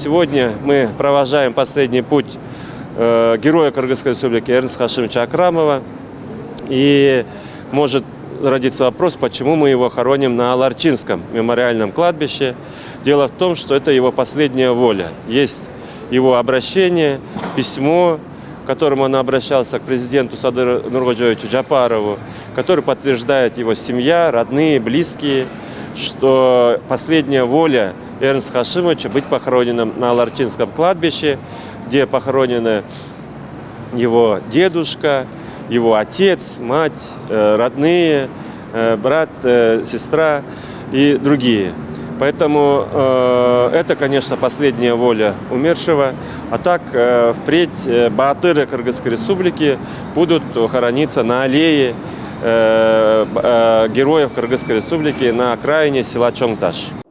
сегодня мы провожаем последний путь героя Кыргызской республики Эрнеста Хашимовича Акрамова. И может родиться вопрос, почему мы его хороним на Аларчинском мемориальном кладбище. Дело в том, что это его последняя воля. Есть его обращение, письмо, которым он обращался к президенту Садыру Нуркожоевичу Джапарову, который подтверждает его семья, родные, близкие, что последняя воля Эрнеста Хашимовича быть похороненным на Аларчинском кладбище, где похоронены его дедушка, его отец, мать, родные, брат, сестра и другие. Поэтому это, конечно, последняя воля умершего. А так впредь баатыры Кыргызской республики будут хорониться на аллее героев Кыргызской республики на окраине села Чоңташ.